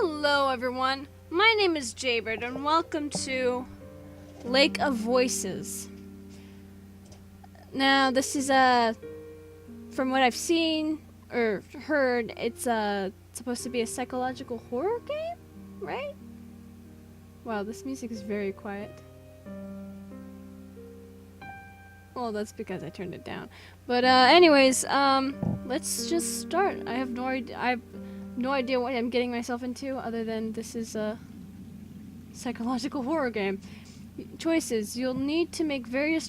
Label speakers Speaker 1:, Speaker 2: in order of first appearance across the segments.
Speaker 1: Hello everyone, my name is Jaybird and welcome to Lake of Voices. Now this is from what I've seen or heard, it's supposed to be a psychological horror game, right? Wow, this music is very quiet. Well, that's because I turned it down. But anyways, let's just start. I have no idea what I'm getting myself into other than this is a psychological horror game. Choices. You'll need to make various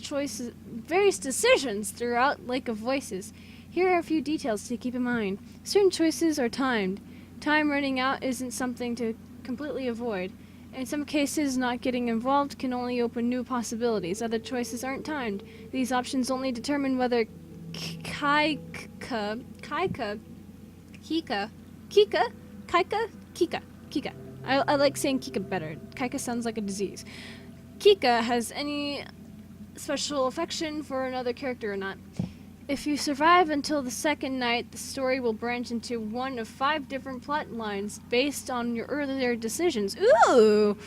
Speaker 1: decisions throughout Lake of Voices. Here are a few details to keep in mind. Certain choices are timed. Time running out isn't something to completely avoid. In some cases, not getting involved can only open new possibilities. Other choices aren't timed. These options only determine whether Kika. I like saying Kika better. Kika sounds like a disease. Kika has any special affection for another character or not. If you survive until the second night, the story will branch into one of 5 different plot lines based on your earlier decisions. Ooh!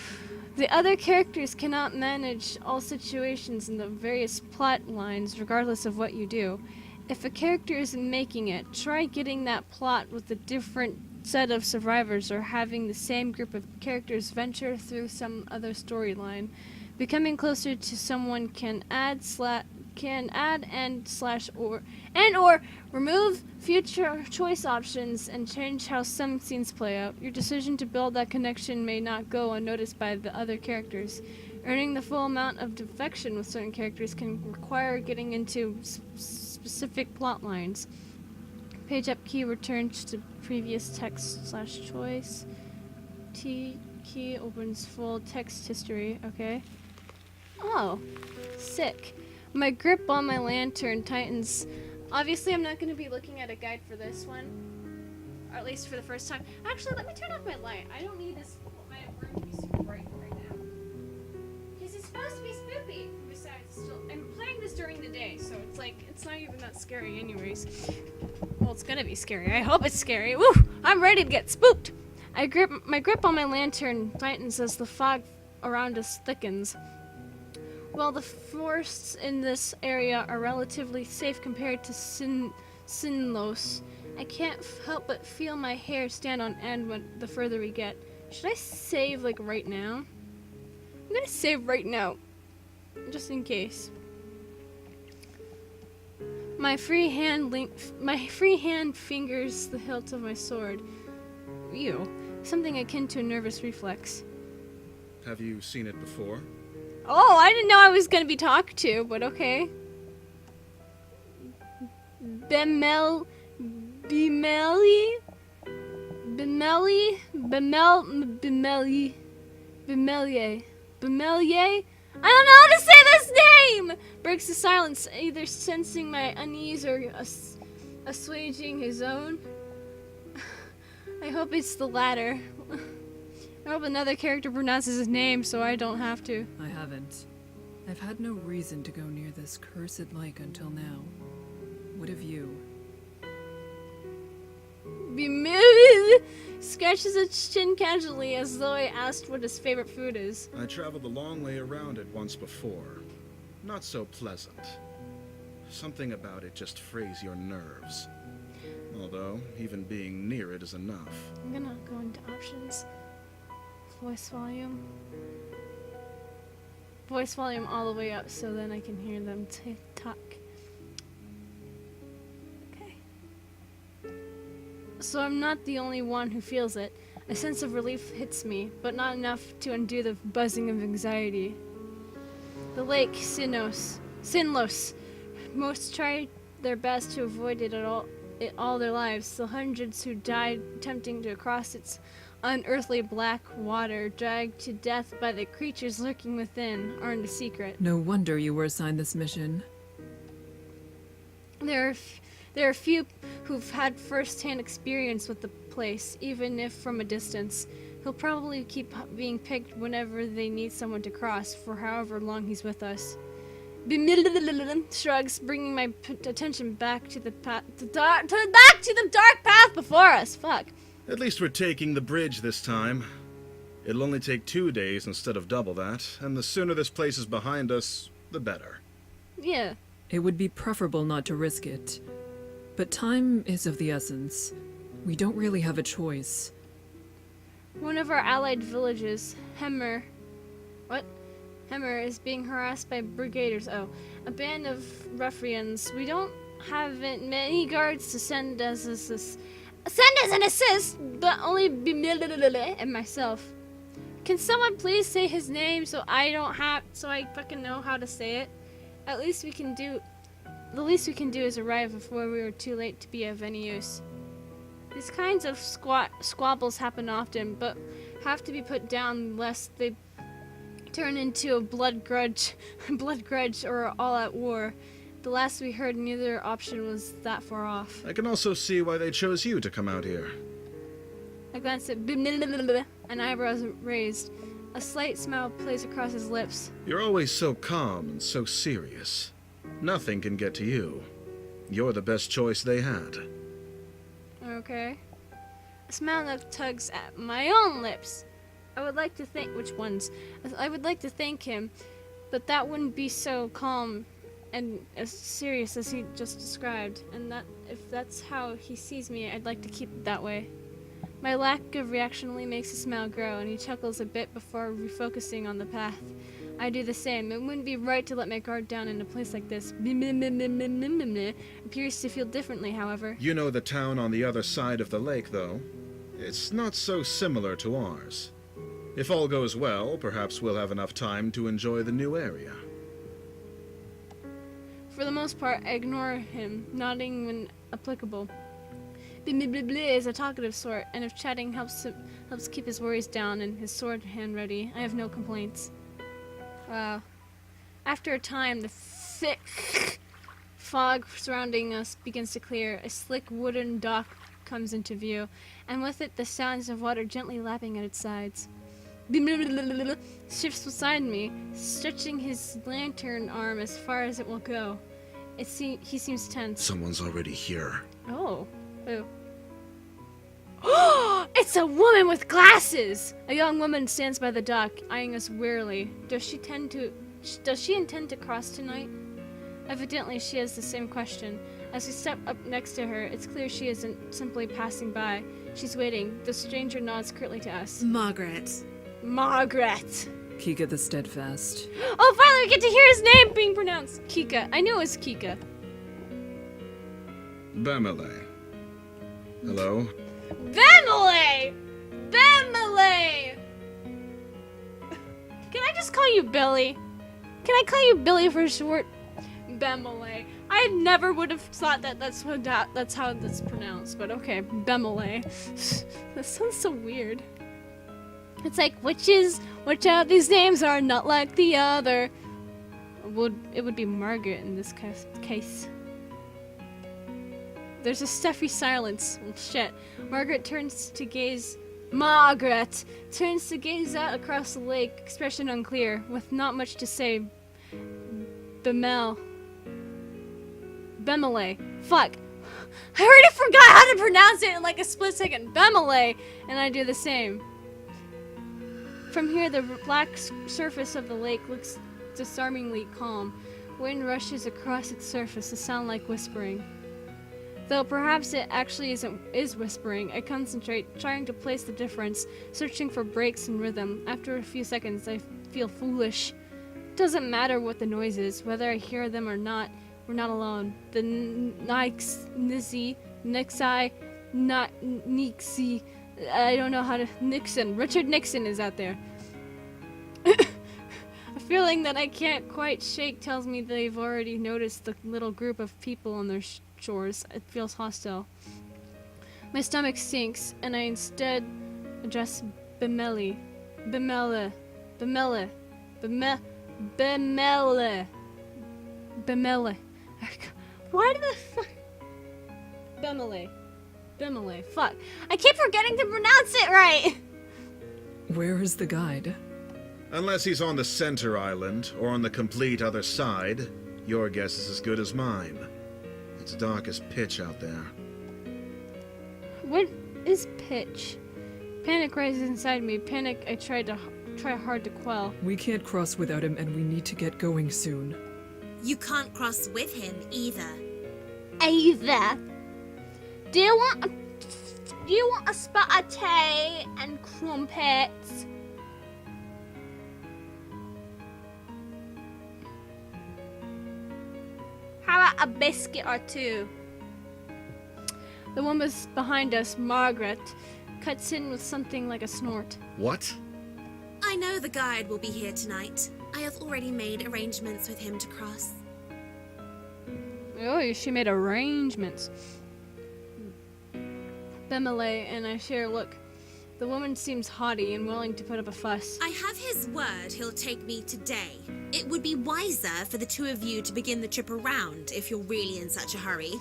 Speaker 1: The other characters cannot manage all situations in the various plot lines regardless of what you do. If a character isn't making it, try getting that plot with a different set of survivors or having the same group of characters venture through some other storyline. Becoming closer to someone can add or remove future choice options and change how some scenes play out. Your decision to build that connection may not go unnoticed by the other characters. Earning the full amount of affection with certain characters can require getting into specific plot lines. Page up key returns to previous text/choice. T key opens full text history. Okay. Oh, sick. My grip on my lantern tightens. Obviously, I'm not going to be looking at a guide for this one, or at least for the first time. Actually, let me turn off my light. I don't need my room to be super bright right now, because it's supposed to be spooky. Besides, I'm playing this during the day, so it's not even that scary, anyways. Well, it's gonna be scary. I hope it's scary. Woo! I'm ready to get spooked. My grip on my lantern tightens as the fog around us thickens. While the forests in this area are relatively safe compared to Sinlos, I can't help but feel my hair stand on end the further we get. Should I save right now? I'm gonna save right now, just in case. My free hand fingers the hilt of my sword. Ew, something akin to a nervous reflex.
Speaker 2: Have you seen it before?
Speaker 1: Oh, I didn't know I was gonna be talked to, but okay. Bemelye? I don't know how to say this name! Breaks the silence, either sensing my unease or assuaging his own. I hope it's the latter. I hope another character pronounces his name so I don't have to.
Speaker 3: I haven't. I've had no reason to go near this cursed lake until now. What of you?
Speaker 1: Scratches its chin casually as though I asked what his favorite food is.
Speaker 2: I traveled a long way around it once before. Not so pleasant. Something about it just frays your nerves. Although, even being near it is enough.
Speaker 1: I'm gonna go into options. Voice volume. Voice volume all the way up so then I can hear them talk. Okay. So I'm not the only one who feels it. A sense of relief hits me, but not enough to undo the buzzing of anxiety. The lake, Sinlos. Most try their best to avoid it all their lives. The hundreds who died attempting to cross its unearthly black water, dragged to death by the creatures lurking within, aren't a secret.
Speaker 3: No wonder you were assigned this mission.
Speaker 1: There are few who've had first-hand experience with the place, even if from a distance. He'll probably keep being picked whenever they need someone to cross, for however long he's with us. Shrugs, bringing my attention back to the dark path before us. Fuck.
Speaker 2: At least we're taking the bridge this time. It'll only take 2 days instead of double that, and the sooner this place is behind us, the better.
Speaker 1: Yeah.
Speaker 3: It would be preferable not to risk it. But time is of the essence. We don't really have a choice.
Speaker 1: One of our allied villages, Hemmer, is being harassed by brigaders. Oh, a band of ruffians. We don't have many guards to send as an assist, but only and myself. Can someone please say his name so I fucking know how to say it? The least we can do is arrive before we are too late to be of any use. These kinds of squabbles happen often, but have to be put down lest they turn into a blood grudge or all-out war. The last we heard, neither option was that far off.
Speaker 2: I can also see why they chose you to come out here.
Speaker 1: I glanced at and eyebrows raised. A slight smile plays across his lips.
Speaker 2: You're always so calm and so serious. Nothing can get to you. You're the best choice they had.
Speaker 1: Okay. A smile that tugs at my own lips. I would like to thank him, but that wouldn't be so calm and as serious as he just described. And that if that's how he sees me, I'd like to keep it that way. My lack of reaction only makes his smile grow, and he chuckles a bit before refocusing on the path. I do the same. It wouldn't be right to let my guard down in a place like this. Appears to feel differently, however.
Speaker 2: You know the town on the other side of the lake, though. It's not so similar to ours. If all goes well, perhaps we'll have enough time to enjoy the new area.
Speaker 1: For the most part, I ignore him, nodding when applicable. Is a talkative sort, and if chatting helps keep his worries down and his sword hand ready, I have no complaints. After a time, the thick fog surrounding us begins to clear. A slick wooden dock comes into view, and with it the sounds of water gently lapping at its sides. Shifts beside me, stretching his lantern arm as far as it will go. He seems tense.
Speaker 2: Someone's already here.
Speaker 1: Oh. Who? It's a woman with glasses! A young woman stands by the dock, eyeing us wearily. Does she intend to cross tonight? Evidently, she has the same question. As we step up next to her, it's clear she isn't simply passing by. She's waiting. The stranger nods curtly to us.
Speaker 4: Margaret.
Speaker 3: Kika the Steadfast.
Speaker 1: Oh, finally we get to hear his name being pronounced. Kika. I knew it was Kika.
Speaker 2: Bemele. Hello?
Speaker 1: Bemele! Can I just call you Billy? Can I call you Billy for short? Bemele. I never would have thought that's how that's pronounced, but okay, Bemele. That sounds so weird. It's like which of these names are not like the other? It would be Margaret in this case. There's a stuffy silence. Well, shit. Margaret turns to gaze out across the lake, expression unclear, with not much to say. Bemele. Fuck. I already forgot how to pronounce it in like a split second. Bemele. And I do the same. From here, the black surface of the lake looks disarmingly calm. Wind rushes across its surface, a sound like whispering. Though perhaps it actually is whispering, I concentrate, trying to place the difference, searching for breaks in rhythm. After a few seconds, I feel foolish. It doesn't matter what the noise is, whether I hear them or not, we're not alone. The Nixie, I don't know how to... Richard Nixon is out there. A feeling that I can't quite shake tells me they've already noticed the little group of people on their shores. It feels hostile. My stomach sinks, and I instead address Bemele. Why did the fuck... Bemele. Fuck. I keep forgetting to pronounce it right!
Speaker 3: Where is the guide?
Speaker 2: Unless he's on the center island, or on the complete other side, your guess is as good as mine. It's dark as pitch out there.
Speaker 1: is pitch? Panic rises inside me. Panic I try hard to quell.
Speaker 3: We can't cross without him, and we need to get going soon.
Speaker 4: You can't cross with him either.
Speaker 1: Ava, do you want a spot of tea and crumpets? How about a biscuit or two? The woman behind us, Margaret, cuts in with something like a snort.
Speaker 2: What?
Speaker 4: I know the guide will be here tonight. I have already made arrangements with him to cross.
Speaker 1: Oh, she made arrangements. Bemele and I share a look. The woman seems haughty and willing to put up a fuss.
Speaker 4: I have his word he'll take me today. It would be wiser for the two of you to begin the trip around if you're really in such a hurry.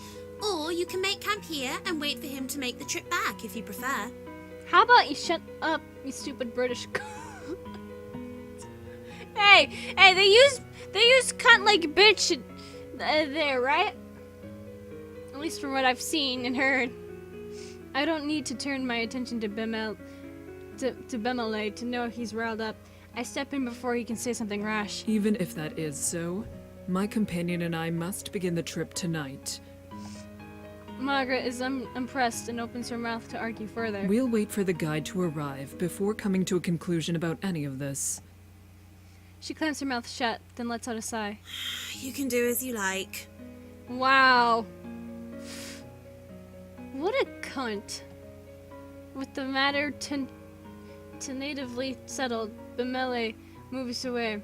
Speaker 4: Or you can make camp here and wait for him to make the trip back if you prefer.
Speaker 1: How about you shut up, you stupid British Hey, they use cunt like bitch there, right? At least from what I've seen and heard. I don't need to turn my attention to Bemele to know he's riled up. I step in before he can say something rash.
Speaker 3: Even if that is so, my companion and I must begin the trip tonight.
Speaker 1: Margaret is impressed and opens her mouth to argue further.
Speaker 3: We'll wait for the guide to arrive before coming to a conclusion about any of this.
Speaker 1: She clamps her mouth shut, then lets out a sigh.
Speaker 4: You can do as you like.
Speaker 1: Wow. What a cunt. With the matter tentatively settled, Bemele moves away.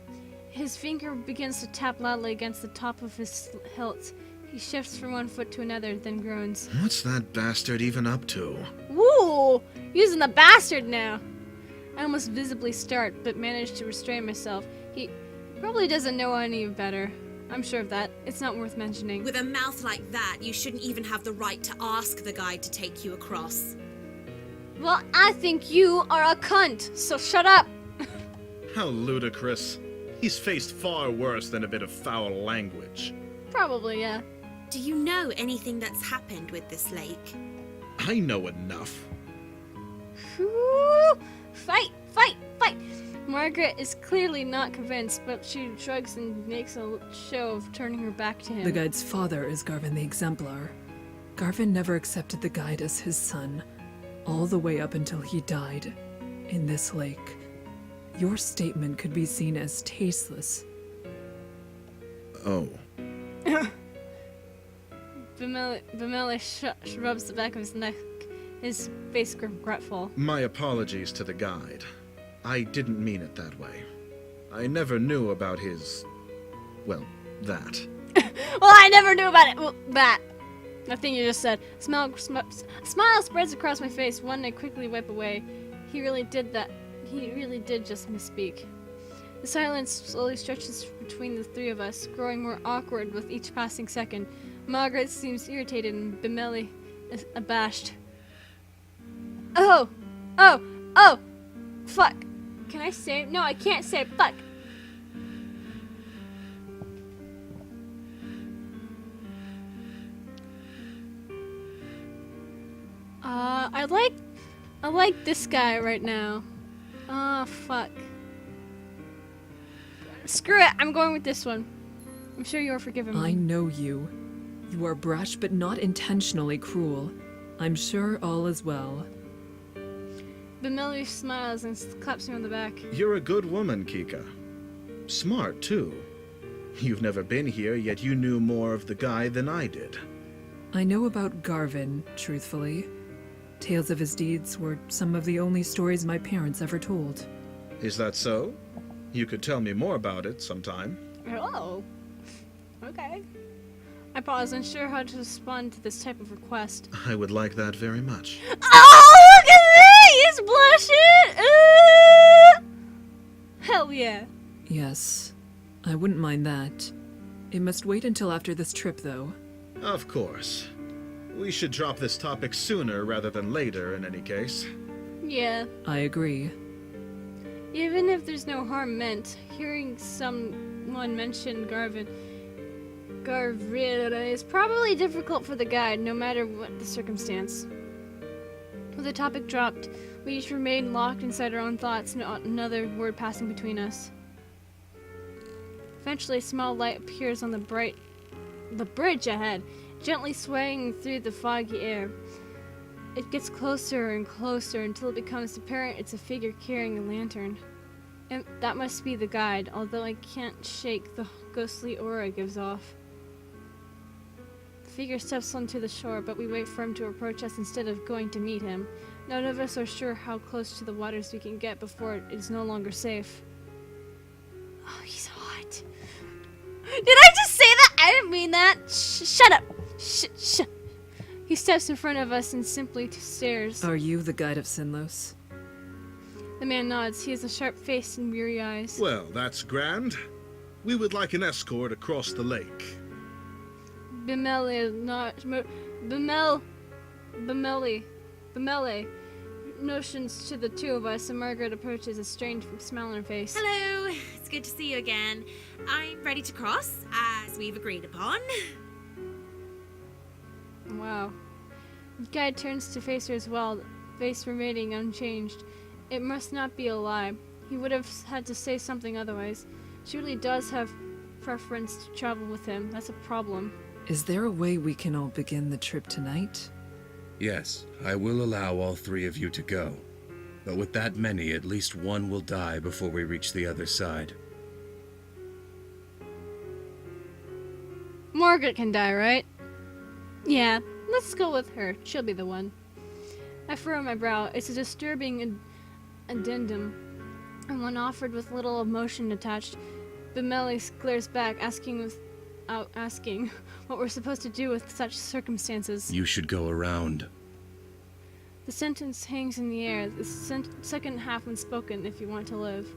Speaker 1: His finger begins to tap loudly against the top of his hilt. He shifts from one foot to another, then groans.
Speaker 2: What's that bastard even up to?
Speaker 1: Woo! Using the bastard now! I almost visibly start, but manage to restrain myself. He probably doesn't know any better. I'm sure of that. It's not worth mentioning.
Speaker 4: With a mouth like that, you shouldn't even have the right to ask the guide to take you across.
Speaker 1: Well, I think you are a cunt, so shut up!
Speaker 2: How ludicrous. He's faced far worse than a bit of foul language.
Speaker 1: Probably, yeah.
Speaker 4: Do you know anything that's happened with this lake?
Speaker 2: I know enough.
Speaker 1: Whew. Fight! Fight! Fight! Margaret is clearly not convinced, but she shrugs and makes a show of turning her back to him.
Speaker 3: The guide's father is Garvin the Exemplar. Garvin never accepted the guide as his son, all the way up until he died in this lake. Your statement could be seen as tasteless.
Speaker 2: Oh.
Speaker 1: Bemele rubs the back of his neck, his face regretful.
Speaker 2: My apologies to the guide. I didn't mean it that way. I never knew about his... well, that.
Speaker 1: Well, I never knew about it. Well, that. Nothing you just said. Smile spreads across my face, one I quickly wipe away. He really did that. He really did just misspeak. The silence slowly stretches between the three of us, growing more awkward with each passing second. Margaret seems irritated and Bemele is abashed. Oh! Fuck! Can I say? No, I can't say fuck! I like this guy right now. Oh, fuck. Screw it, I'm going with this one. I'm sure you're forgiving me.
Speaker 3: I know you. You are brash but not intentionally cruel. I'm sure all is well.
Speaker 1: Bemele smiles and claps me on the back.
Speaker 2: You're a good woman, Kika. Smart, too. You've never been here, yet you knew more of the guy than I did.
Speaker 3: I know about Garvin, truthfully. Tales of his deeds were some of the only stories my parents ever told.
Speaker 2: Is that so? You could tell me more about it sometime.
Speaker 1: Oh. Okay. I pause, unsure how to respond to this type of request.
Speaker 2: I would like that very much.
Speaker 1: Oh, look at me! He's blushing! Hell yeah.
Speaker 3: Yes, I wouldn't mind that. It must wait until after this trip, though.
Speaker 2: Of course. We should drop this topic sooner rather than later, in any case.
Speaker 1: Yeah.
Speaker 3: I agree.
Speaker 1: Even if there's no harm meant, hearing someone mention Garvin is probably difficult for the guide, no matter what the circumstance. With the topic dropped, we each remained locked inside our own thoughts, not another word passing between us. Eventually, a small light appears on the bridge ahead, gently swaying through the foggy air. It gets closer and closer until it becomes apparent it's a figure carrying a lantern. And that must be the guide, although I can't shake the ghostly aura it gives off. The figure steps onto the shore, but we wait for him to approach us instead of going to meet him. None of us are sure how close to the waters we can get before it is no longer safe. Oh, he's hot. Did I just say that? I didn't mean that. Shut up. Shh. He steps in front of us and simply stares.
Speaker 3: Are you the guide of Sinlos?
Speaker 1: The man nods. He has a sharp face and weary eyes.
Speaker 2: Well, that's grand. We would like an escort across the lake.
Speaker 1: Bemele notions to the two of us, and Margaret approaches, a strange smile on her face.
Speaker 4: Hello, it's good to see you again. I'm ready to cross, as we've agreed upon.
Speaker 1: Wow. The guide turns to face her as well, face remaining unchanged. It must not be a lie. He would have had to say something otherwise. She really does have preference to travel with him. That's a problem.
Speaker 3: Is there a way we can all begin the trip tonight?
Speaker 5: Yes, I will allow all three of you to go. But with that many, at least one will die before we reach the other side.
Speaker 1: Margaret can die, right? Yeah, let's go with her. She'll be the one. I furrow my brow. It's a disturbing addendum, and one offered with little emotion attached. Bemele glares back, asking what we're supposed to do with such circumstances.
Speaker 5: You should go around.
Speaker 1: The sentence hangs in the air, the second half unspoken, if you want to live.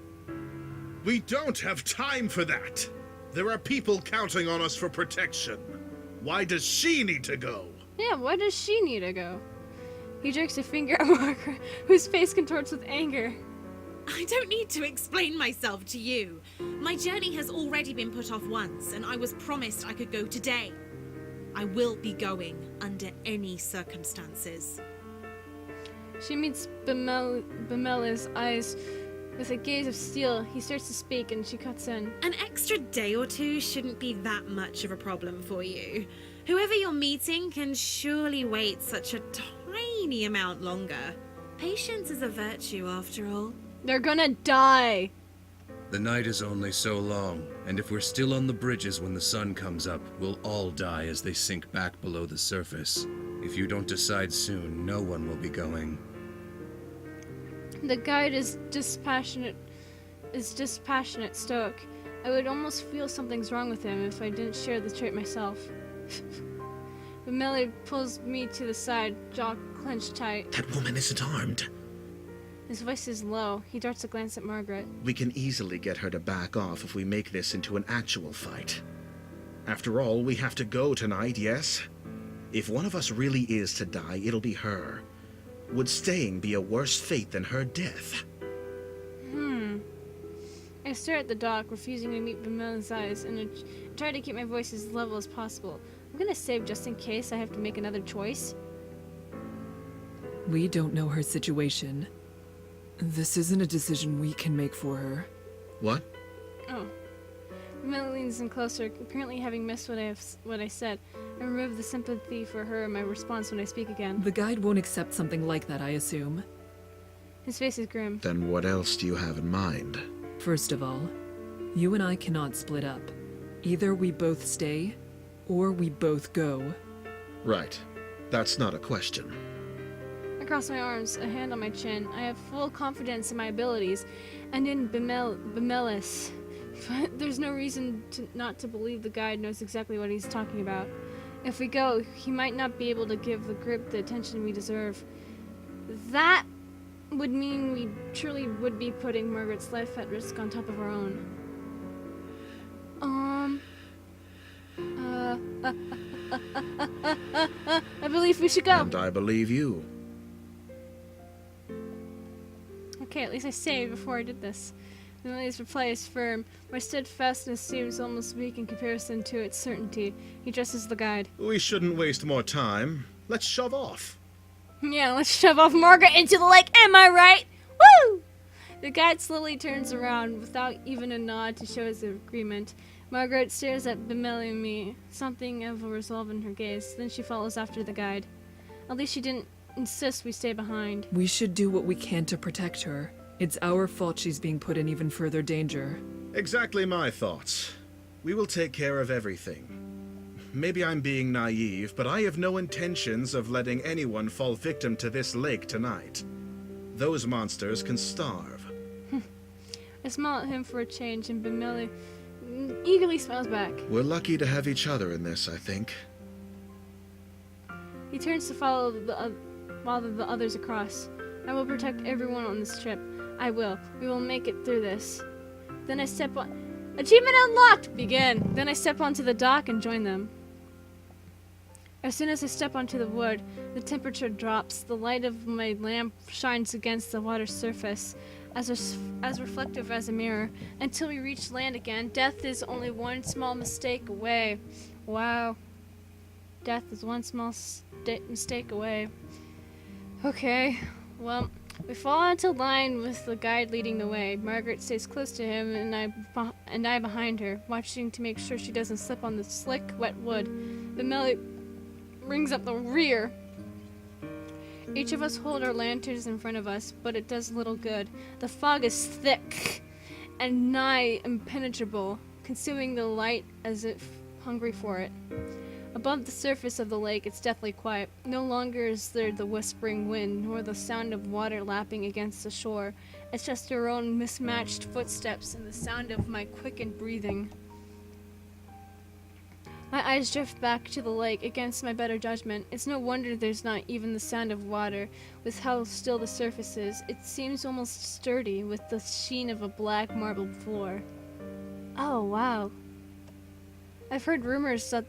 Speaker 2: We don't have time for that. There are people counting on us for protection. Why does she need to go?
Speaker 1: Yeah, why does she need to go? He jerks a finger at Margaret, whose face contorts with anger.
Speaker 4: I don't need to explain myself to you. My journey has already been put off once, and I was promised I could go today. I will be going under any circumstances.
Speaker 1: She meets Bemele's eyes with a gaze of steel. He starts to speak, and she cuts in.
Speaker 4: An extra day or two shouldn't be that much of a problem for you. Whoever you're meeting can surely wait such a tiny amount longer. Patience is a virtue, after all.
Speaker 1: They're gonna die!
Speaker 5: The night is only so long, and if we're still on the bridges when the sun comes up, we'll all die as they sink back below the surface. If you don't decide soon, no one will be going.
Speaker 1: The guide is dispassionate, stoic. I would almost feel something's wrong with him if I didn't share the trait myself. Bemele pulls me to the side, jaw clenched tight.
Speaker 6: That woman isn't armed.
Speaker 1: His voice is low. He darts a glance at Margaret.
Speaker 2: We can easily get her to back off if we make this into an actual fight. After all, we have to go tonight, yes? If one of us really is to die, it'll be her. Would staying be a worse fate than her death?
Speaker 1: I stare at the dock, refusing to meet Bemele's eyes, and I try to keep my voice as level as possible. I'm gonna save just in case I have to make another choice.
Speaker 3: We don't know her situation. This isn't a decision we can make for her.
Speaker 2: What?
Speaker 1: Oh. Bemele leans in closer, apparently having missed what I said. I remove the sympathy for her in my response when I speak again.
Speaker 3: The guide won't accept something like that, I assume.
Speaker 1: His face is grim.
Speaker 2: Then what else do you have in mind?
Speaker 3: First of all, you and I cannot split up. Either we both stay, or we both go.
Speaker 2: Right. That's not a question.
Speaker 1: I cross my arms, a hand on my chin. I have full confidence in my abilities, and in Bemele's. But there's no reason not to believe the guide knows exactly what he's talking about. If we go, he might not be able to give the group the attention we deserve. That would mean we truly would be putting Margaret's life at risk on top of our own. I believe we should go.
Speaker 2: And I believe you.
Speaker 1: Okay, at least I saved before I did this. Bemele's reply is firm. My steadfastness seems almost weak in comparison to its certainty. He dresses the guide.
Speaker 2: We shouldn't waste more time. Let's shove off.
Speaker 1: Yeah, let's shove off Margaret into the lake, am I right? Woo! The guide slowly turns around without even a nod to show his agreement. Margaret stares at Bimeli and me, something of a resolve in her gaze. Then she follows after the guide. At least she didn't insist we stay behind.
Speaker 3: We should do what we can to protect her. It's our fault she's being put in even further danger.
Speaker 2: Exactly my thoughts. We will take care of everything. Maybe I'm being naive, but I have no intentions of letting anyone fall victim to this lake tonight. Those monsters can starve.
Speaker 1: I smile at him for a change, and Bimeli eagerly smiles back.
Speaker 2: We're lucky to have each other in this, I think.
Speaker 1: He turns to follow the others across. I will protect everyone on this trip. I will. We will make it through this. Then I step on... Achievement unlocked! Begin! Then I step onto the dock and join them. As soon as I step onto the wood, the temperature drops. The light of my lamp shines against the water's surface, as reflective as a mirror. Until we reach land again, death is only one small mistake away. Wow. Death is one small mistake away. Okay, well, we fall into line with the guide leading the way. Margaret stays close to him, and I behind her, watching to make sure she doesn't slip on the slick, wet wood. Bimeli brings up the rear. Each of us hold our lanterns in front of us, but it does little good. The fog is thick and nigh impenetrable, consuming the light as if hungry for it. Above the surface of the lake, it's deathly quiet. No longer is there the whispering wind, nor the sound of water lapping against the shore. It's just our own mismatched footsteps and the sound of my quickened breathing. My eyes drift back to the lake against my better judgment. It's no wonder there's not even the sound of water, with how still the surface is. It seems almost sturdy, with the sheen of a black marble floor. Oh, wow. I've heard rumors that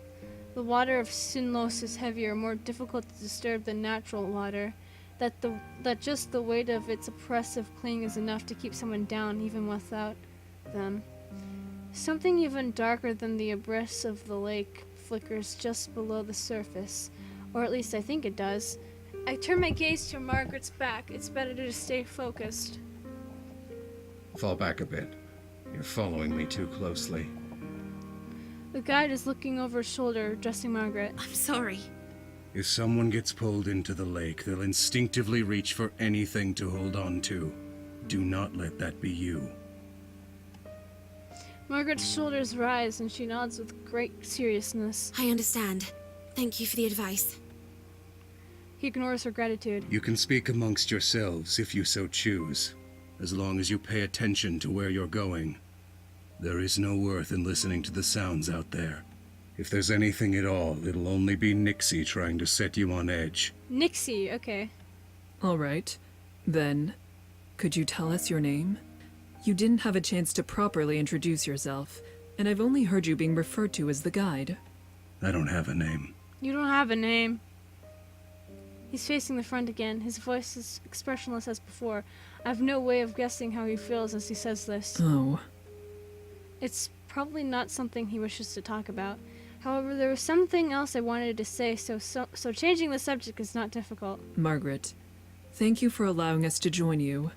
Speaker 1: the water of Sinlos is heavier, more difficult to disturb than natural water. That just the weight of its oppressive cling is enough to keep someone down, even without them. Something even darker than the abyss of the lake flickers just below the surface, or at least I think it does. I turn my gaze to Margaret's back. It's better to stay focused.
Speaker 5: Fall back a bit. You're following me too closely.
Speaker 1: The guide is looking over his shoulder, addressing Margaret.
Speaker 4: I'm sorry.
Speaker 5: If someone gets pulled into the lake, they'll instinctively reach for anything to hold on to. Do not let that be you.
Speaker 1: Margaret's shoulders rise and she nods with great seriousness.
Speaker 4: I understand. Thank you for the advice.
Speaker 1: He ignores her gratitude.
Speaker 5: You can speak amongst yourselves if you so choose, as long as you pay attention to where you're going. There is no worth in listening to the sounds out there. If there's anything at all, it'll only be Nixie trying to set you on edge.
Speaker 1: Nixie, okay.
Speaker 3: All right. Then, could you tell us your name? You didn't have a chance to properly introduce yourself, and I've only heard you being referred to as the guide.
Speaker 5: I don't have a name.
Speaker 1: You don't have a name. He's facing the front again. His voice is expressionless as before. I have no way of guessing how he feels as he says this.
Speaker 3: Oh.
Speaker 1: It's probably not something he wishes to talk about. However, there was something else I wanted to say, so changing the subject is not difficult.
Speaker 3: Margaret, thank you for allowing us to join you.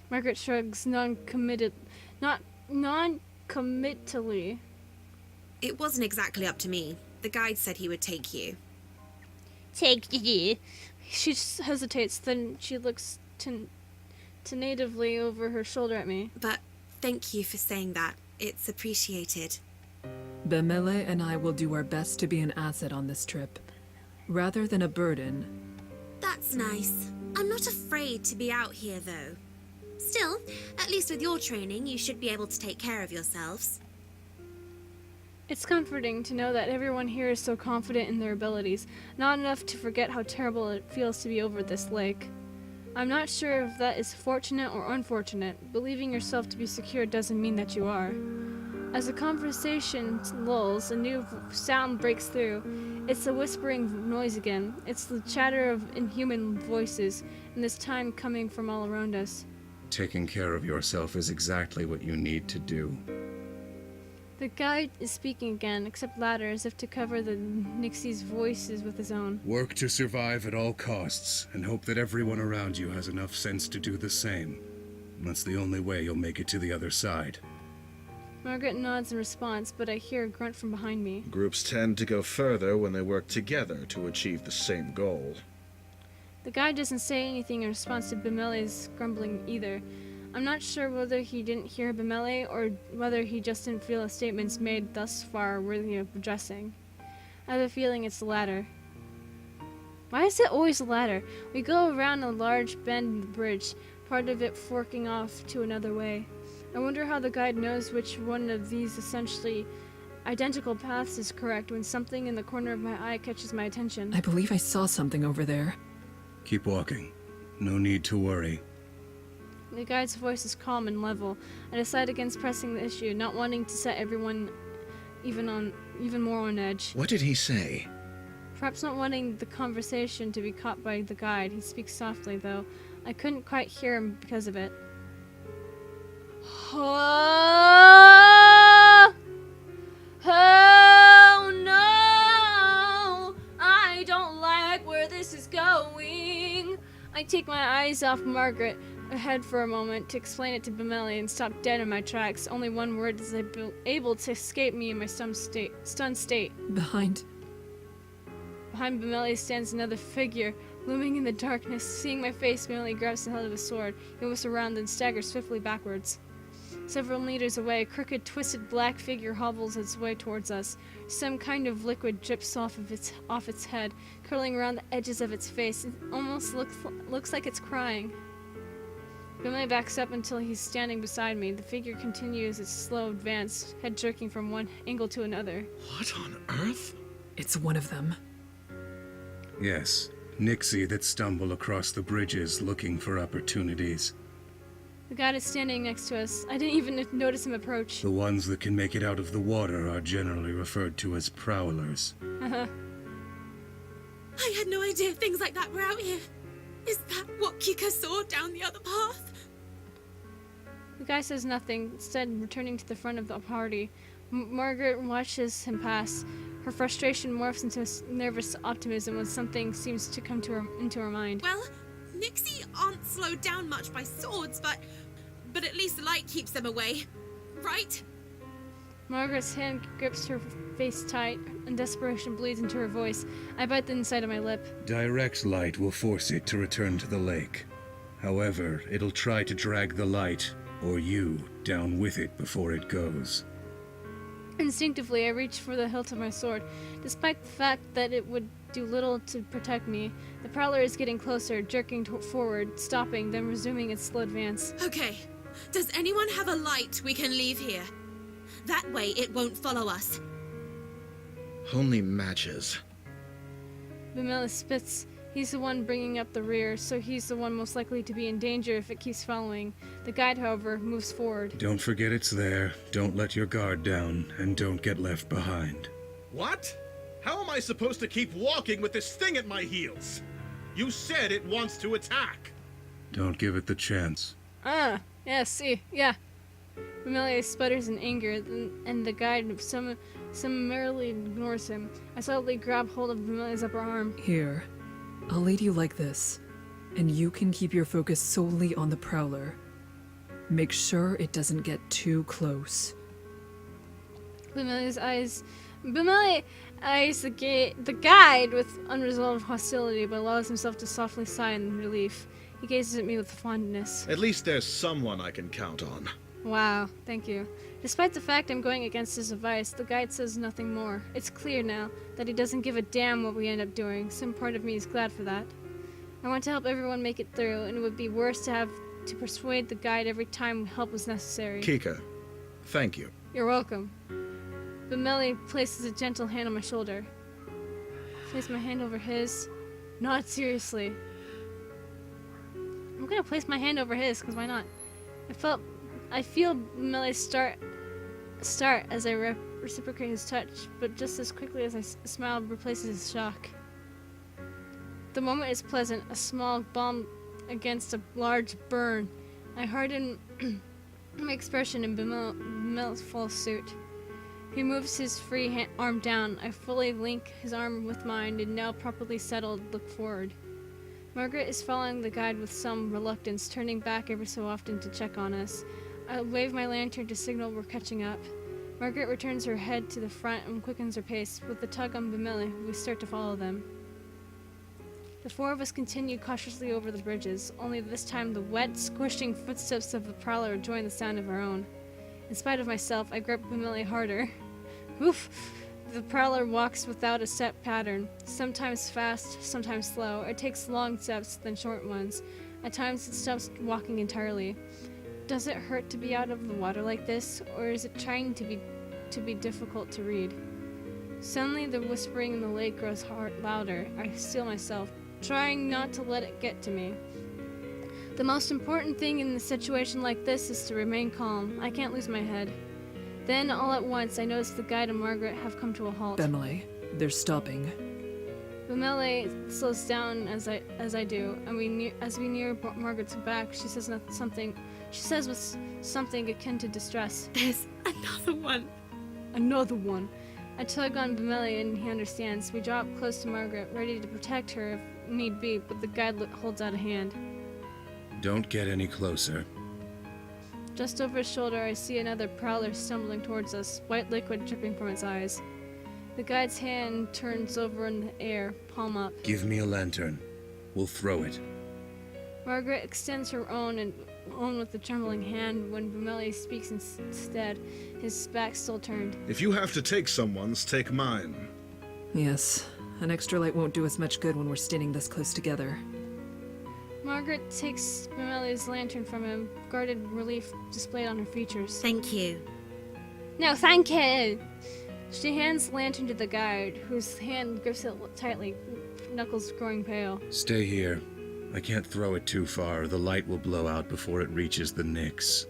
Speaker 1: Margaret shrugs non-committally.
Speaker 4: It wasn't exactly up to me. The guide said he would take you.
Speaker 1: Take you. She hesitates, then she looks tentatively over her shoulder at me.
Speaker 4: But thank you for saying that. It's appreciated.
Speaker 3: Bimeli and I will do our best to be an asset on this trip, rather than a burden.
Speaker 4: That's nice. I'm not afraid to be out here, though. Still, at least with your training, you should be able to take care of yourselves.
Speaker 1: It's comforting to know that everyone here is so confident in their abilities, not enough to forget how terrible it feels to be over this lake. I'm not sure if that is fortunate or unfortunate. Believing yourself to be secure doesn't mean that you are. As the conversation lulls, a new sound breaks through. It's a whispering noise again. It's the chatter of inhuman voices, and this time coming from all around us.
Speaker 5: Taking care of yourself is exactly what you need to do.
Speaker 1: The guide is speaking again, except louder, as if to cover the Nixie's voices with his own.
Speaker 5: Work to survive at all costs, and hope that everyone around you has enough sense to do the same. That's the only way you'll make it to the other side.
Speaker 1: Margaret nods in response, but I hear a grunt from behind me.
Speaker 2: Groups tend to go further when they work together to achieve the same goal.
Speaker 1: The guide doesn't say anything in response to Bimele's grumbling either. I'm not sure whether he didn't hear Bimele or whether he just didn't feel the statements made thus far worthy of addressing. I have a feeling it's the latter. Why is it always the latter? We go around a large bend in the bridge, part of it forking off to another way. I wonder how the guide knows which one of these essentially identical paths is correct when something in the corner of my eye catches my attention.
Speaker 3: I believe I saw something over there.
Speaker 5: Keep walking. No need to worry.
Speaker 1: The guide's voice is calm and level. I decide against pressing the issue, not wanting to set everyone even more on edge.
Speaker 2: What did he say?
Speaker 1: Perhaps not wanting the conversation to be caught by the guide, he speaks softly, though. I couldn't quite hear him because of it. Oh, no! I don't like where this is going. I take my eyes off Margaret ahead for a moment to explain it to Bimele and stop dead in my tracks. Only one word is able to escape me in my stunned state.
Speaker 3: Behind.
Speaker 1: Behind Bimele stands another figure, looming in the darkness. Seeing my face, Bimele grabs the hilt of his sword. He moves around and staggers swiftly backwards. Several meters away, a crooked, twisted black figure hobbles its way towards us. Some kind of liquid drips off its head, curling around the edges of its face. It almost looks like it's crying. Bimele backs up until he's standing beside me. The figure continues its slow advance, head jerking from one angle to another.
Speaker 2: What on earth?
Speaker 3: It's one of them.
Speaker 5: Yes, Nixie that stumble across the bridges looking for opportunities.
Speaker 1: The guide is standing next to us. I didn't even notice him approach.
Speaker 5: The ones that can make it out of the water are generally referred to as prowlers.
Speaker 4: I had no idea things like that were out here. Is that what Kika saw down the other path?
Speaker 1: The guy says nothing, instead returning to the front of the party. Margaret watches him pass. Her frustration morphs into nervous optimism when something seems to come into her mind.
Speaker 4: Well, Nixie aren't slowed down much by swords, but at least the light keeps them away, right?
Speaker 1: Margaret's hand grips her face tight, and desperation bleeds into her voice. I bite the inside of my lip.
Speaker 5: Direct light will force it to return to the lake. However, it'll try to drag the light, or you, down with it before it goes.
Speaker 1: Instinctively, I reach for the hilt of my sword. Despite the fact that it would do little to protect me, the prowler is getting closer, jerking forward, stopping, then resuming its slow advance.
Speaker 4: Okay, does anyone have a light we can leave here? That way it won't follow us.
Speaker 2: Only matches.
Speaker 1: Bimele spits. He's the one bringing up the rear, so he's the one most likely to be in danger if it keeps following. The guide, however, moves forward.
Speaker 5: Don't forget it's there, don't let your guard down, and don't get left behind.
Speaker 6: What? How am I supposed to keep walking with this thing at my heels? You said it wants to attack.
Speaker 5: Don't give it the chance.
Speaker 1: Yeah, see, yeah. Bimele sputters in anger, and the guide summarily ignores him. I suddenly grab hold of Bimele's upper arm.
Speaker 3: Here. I'll lead you like this, and you can keep your focus solely on the prowler. Make sure it doesn't get too close.
Speaker 1: Bimele eyes the guide with unresolved hostility, but allows himself to softly sigh in relief. He gazes at me with fondness.
Speaker 2: At least there's someone I can count on.
Speaker 1: Wow, thank you. Despite the fact I'm going against his advice, the guide says nothing more. It's clear now that he doesn't give a damn what we end up doing. Some part of me is glad for that. I want to help everyone make it through, and it would be worse to have to persuade the guide every time help was necessary.
Speaker 2: Kika, thank you.
Speaker 1: You're welcome. Bimele places a gentle hand on my shoulder. Place my hand over his. Not seriously. I'm gonna place my hand over his, because why not? I feel Bimele start as I reciprocate his touch, but just as quickly as I smile replaces his shock. The moment is pleasant, a small bomb against a large burn. I harden my expression and Bimele follows suit. He moves his free arm down. I fully link his arm with mine and now properly settled, look forward. Margaret is following the guide with some reluctance, turning back every so often to check on us. I wave my lantern to signal we're catching up. Margaret returns her head to the front and quickens her pace. With the tug on Bemeli, we start to follow them. The four of us continue cautiously over the bridges, only this time the wet, squishing footsteps of the prowler join the sound of our own. In spite of myself, I grip Bemeli harder. Oof! The prowler walks without a set pattern, sometimes fast, sometimes slow. It takes long steps, then short ones. At times it stops walking entirely. Does it hurt to be out of the water like this, or is it trying to be difficult to read? Suddenly the whispering in the lake grows louder. I steel myself, trying not to let it get to me. The most important thing in a situation like this is to remain calm. I can't lose my head. Then, all at once, I notice the guide and Margaret have come to a halt.
Speaker 3: Bemeli, they're stopping.
Speaker 1: Bemeli slows down as I do, and as we near Margaret's back, she says something. She says with something akin to distress.
Speaker 4: There's another one.
Speaker 1: Another one. I tug on Bemeli and he understands. We draw up close to Margaret, ready to protect her if need be, but the guide holds out a hand.
Speaker 5: Don't get any closer.
Speaker 1: Just over his shoulder, I see another prowler stumbling towards us, white liquid dripping from its eyes. The guide's hand turns over in the air, palm up.
Speaker 5: Give me a lantern. We'll throw it.
Speaker 1: Margaret extends her own with a trembling hand when Bemeli speaks instead, his back still turned.
Speaker 2: If you have to take someone's, take mine.
Speaker 3: Yes, an extra light won't do us much good when we're standing this close together.
Speaker 1: Margaret takes Bemeli's lantern from him, guarded relief displayed on her features.
Speaker 4: Thank you.
Speaker 1: No, thank you! She hands the lantern to the guide, whose hand grips it tightly, knuckles growing pale.
Speaker 5: Stay here. I can't throw it too far. The light will blow out before it reaches the Nyx.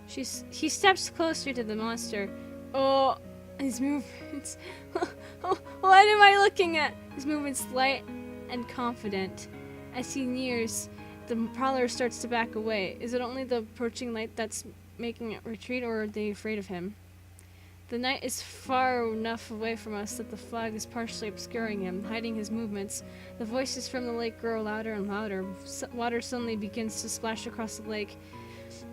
Speaker 1: He steps closer to the monster. Oh, his movements. What am I looking at? His movements light and confident. As he nears, the prowler starts to back away. Is it only the approaching light that's making it retreat, or are they afraid of him? The night is far enough away from us that the fog is partially obscuring him, hiding his movements. The voices from the lake grow louder and louder. Water suddenly begins to splash across the lake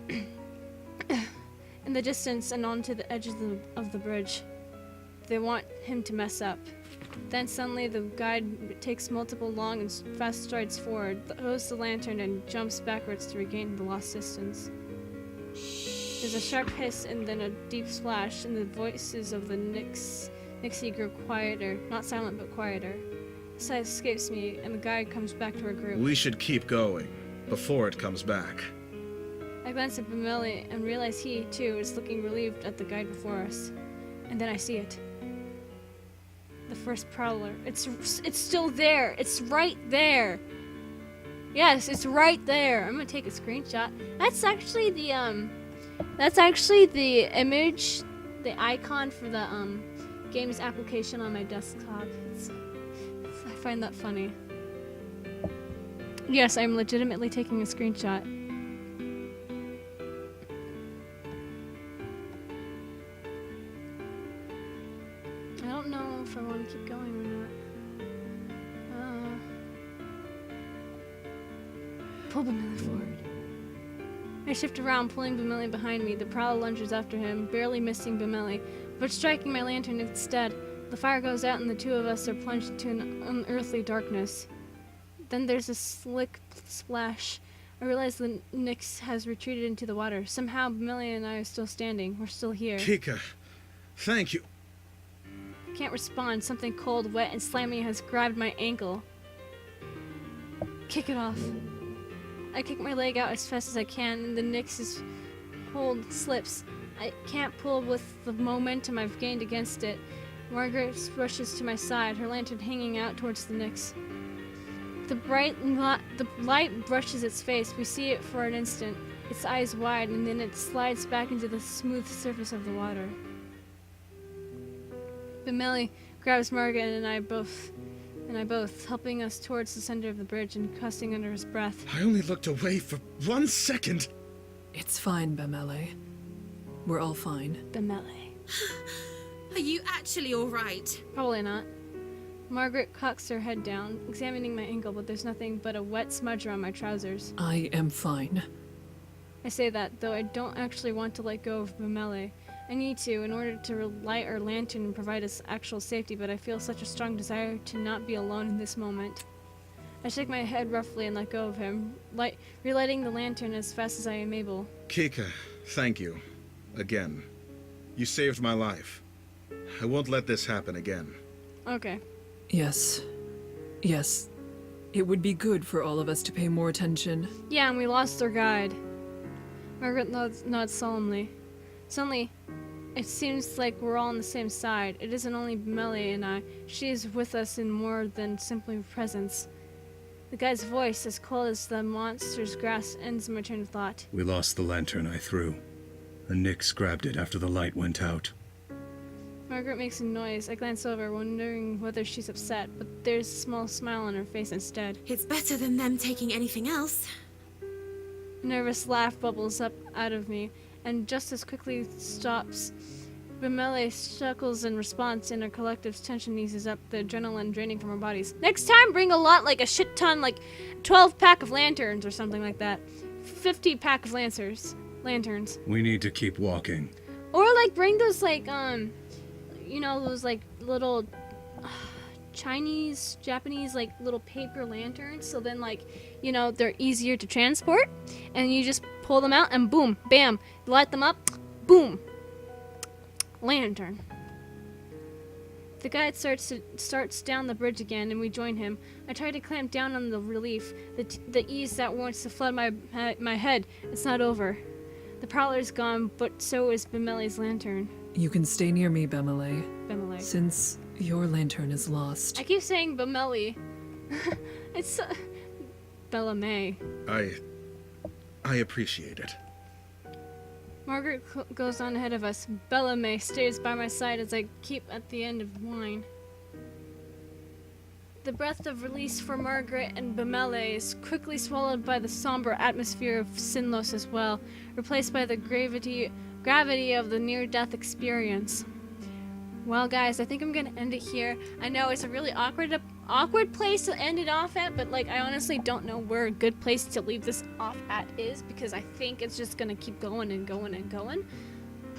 Speaker 1: in the distance and onto the edge of the bridge. They want him to mess up. Then suddenly the guide takes multiple long and fast strides forward, throws the lantern, and jumps backwards to regain the lost distance. There's a sharp hiss and then a deep splash, and the voices of the Nixie grow quieter, not silent but quieter. A sigh escapes me, and the guide comes back to her group.
Speaker 2: We should keep going, before it comes back.
Speaker 1: I glance at Bemeli and realize he, too, is looking relieved at the guide before us. And then I see it. The first prowler. It's still there. It's right there. Yes, it's right there. I'm gonna take a screenshot. That's actually the image, the icon for the games application on my desktop. I find that funny. Yes, I'm legitimately taking a screenshot. I don't know if I want to keep going or not. Pull Bemeli forward. I shift around, pulling Bemeli behind me. The prowler lunges after him, barely missing Bemeli, but striking my lantern instead. The fire goes out and the two of us are plunged into an unearthly darkness. Then there's a slick splash. I realize the Nyx has retreated into the water. Somehow Bemeli and I are still standing. We're still here.
Speaker 2: Kika, thank you.
Speaker 1: I can't respond. Something cold, wet, and slimy has grabbed my ankle. Kick it off. I kick my leg out as fast as I can, and the Nyx's hold slips. I can't pull with the momentum I've gained against it. Margaret rushes to my side, her lantern hanging out towards the Nyx. The light brushes its face. We see it for an instant, its eyes wide, and then it slides back into the smooth surface of the water. Bemeli grabs Margaret and I both, helping us towards the center of the bridge and cussing under his breath.
Speaker 2: I only looked away for 1 second.
Speaker 3: It's fine, Bemeli. We're all fine.
Speaker 1: Bemeli.
Speaker 4: Are you actually alright?
Speaker 1: Probably not. Margaret cocks her head down, examining my ankle, but there's nothing but a wet smudge around my trousers.
Speaker 3: I am fine.
Speaker 1: I say that, though I don't actually want to let go of Bemele. I need to, in order to light our lantern and provide us actual safety, but I feel such a strong desire to not be alone in this moment. I shake my head roughly and let go of him, relighting the lantern as fast as I am able.
Speaker 2: Kika, thank you. Again. You saved my life. I won't let this happen again.
Speaker 1: Okay.
Speaker 3: Yes. Yes. It would be good for all of us to pay more attention.
Speaker 1: Yeah, and we lost our guide. Margaret nods solemnly. Suddenly, it seems like we're all on the same side. It isn't only Bemele and I. She is with us in more than simply presence. The guy's voice, as cold as the monster's grasp, ends my train of thought.
Speaker 5: We lost the lantern I threw, and Nyx grabbed it after the light went out.
Speaker 1: Margaret makes a noise. I glance over, wondering whether she's upset, but there's a small smile on her face instead.
Speaker 4: It's better than them taking anything else.
Speaker 1: A nervous laugh bubbles up out of me, and just as quickly stops. Bemele chuckles in response, and our collective tension eases up, the adrenaline draining from our bodies. Next time, bring a lot, like a shit ton, like 12 pack of lanterns or something like that. 50 pack of lanterns.
Speaker 5: We need to keep walking.
Speaker 1: Or like bring those like those like little Chinese, Japanese like little paper lanterns, so then like they're easier to transport, and you just pull them out and boom, bam, light them up, boom, lantern. The guide starts down the bridge again, and we join him. I try to clamp down on the relief, the ease that wants to flood my head. It's not over. The prowler's gone, but so is Bemele's lantern.
Speaker 3: You can stay near me, Bemele,
Speaker 1: Bemele.
Speaker 3: since your lantern is lost.
Speaker 1: I keep saying Bemele. It's Bellamy.
Speaker 2: I appreciate it.
Speaker 1: Margaret goes on ahead of us. Bellamy stays by my side as I keep at the end of wine. The breath of release for Margaret and Bemele is quickly swallowed by the somber atmosphere of Sinlos as well, replaced by the gravity of the near-death experience. Well, guys, I think I'm gonna end it here. I know it's a really awkward place to end it off at, but like I honestly don't know where a good place to leave this off at is, because I think it's just gonna keep going and going and going.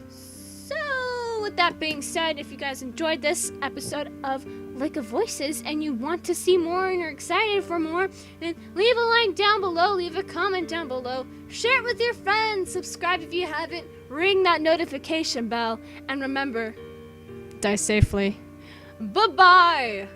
Speaker 1: So, with that being said, if you guys enjoyed this episode of Lake of Voices and you want to see more and you're excited for more, then leave a like down below, leave a comment down below, share it with your friends, subscribe if you haven't, ring that notification bell, and remember, die safely. Bye-bye!